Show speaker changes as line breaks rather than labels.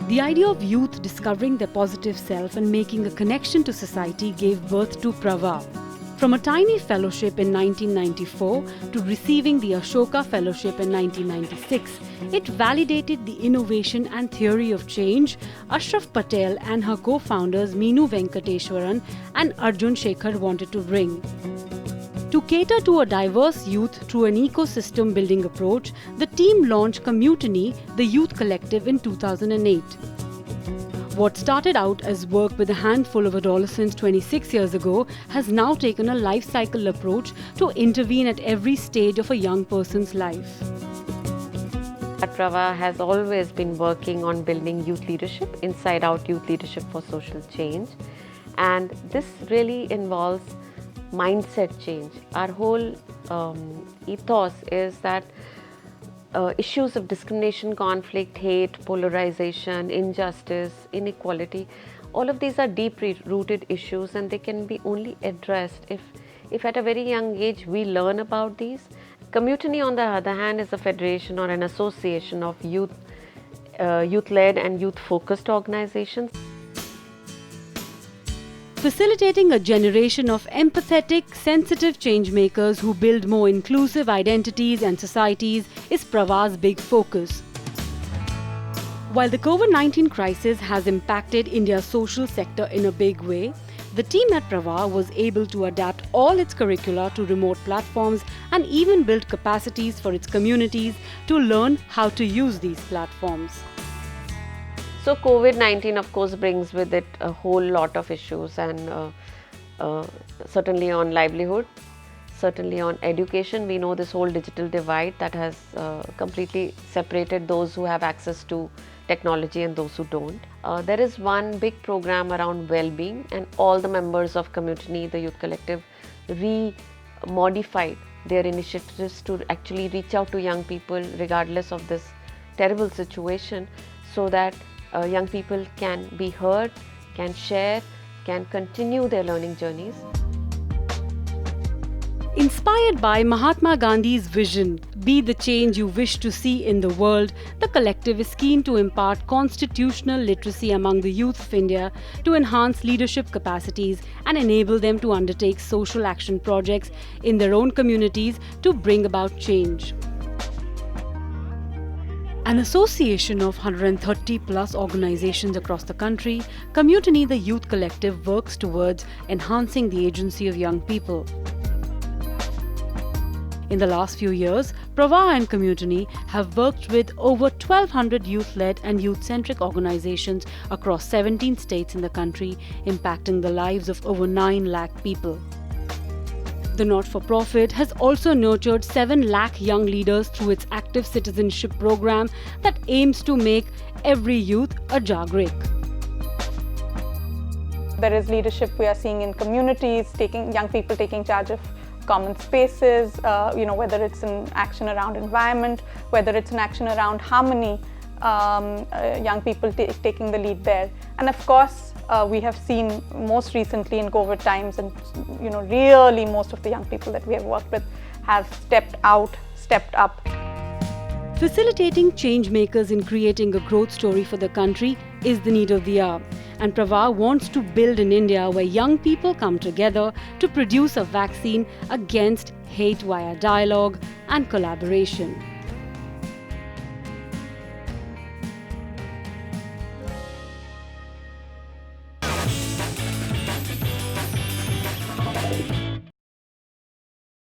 The idea of youth discovering their positive self and making a connection to society gave birth to Prava. From a tiny fellowship in 1994 to receiving the Ashoka Fellowship in 1996, it validated the innovation and theory of change Ashraf Patel and her co-founders Meenu Venkateswaran and Arjun Shekhar wanted to bring. To cater to a diverse youth through an ecosystem building approach, the team launched Commutiny, the youth collective, in 2008. What started out as work with a handful of adolescents 26 years ago has now taken a life cycle approach to intervene at every stage of a young person's life.
Prava has always been working on building youth leadership, inside out youth leadership for social change. And this really involves mindset change. Our whole ethos is that issues of discrimination, conflict, hate, polarization, injustice, inequality, all of these are deeply rooted issues, and they can be only addressed if at a very young age we learn about these. Commutiny, on the other hand, is a federation or an association of youth-led and youth-focused organizations.
Facilitating a generation of empathetic, sensitive changemakers who build more inclusive identities and societies is Prava's big focus. While the COVID-19 crisis has impacted India's social sector in a big way, the team at Prava was able to adapt all its curricula to remote platforms and even build capacities for its communities to learn how to use these platforms.
So COVID-19 of course brings with it a whole lot of issues, and certainly on livelihood, certainly on education. We know this whole digital divide that has completely separated those who have access to technology and those who don't. There is one big program around well-being, and all the members of Commutiny, the youth collective, modified their initiatives to actually reach out to young people regardless of this terrible situation, so that young people can be heard, can share, can continue their learning journeys.
Inspired by Mahatma Gandhi's vision, "Be the change you wish to see in the world," the collective is keen to impart constitutional literacy among the youth of India to enhance leadership capacities and enable them to undertake social action projects in their own communities to bring about change. An association of 130 plus organizations across the country, Commutiny, the youth collective, works towards enhancing the agency of young people. In the last few years, Prava and Commutiny have worked with over 1,200 youth-led and youth-centric organizations across 17 states in the country, impacting the lives of over 9 lakh people. The not-for-profit has also nurtured 7 lakh young leaders through its active citizenship program that aims to make every youth a Jagrik.
There is leadership we are seeing in communities, young people taking charge of common spaces, whether it's an action around environment, whether it's an action around harmony, young people taking the lead there. And of course, we have seen most recently in COVID times, and really most of the young people that we have worked with have stepped up.
Facilitating change makers in creating a growth story for the country is the need of the hour. And Prava wants to build an India where young people come together to produce a vaccine against hate via dialogue and collaboration.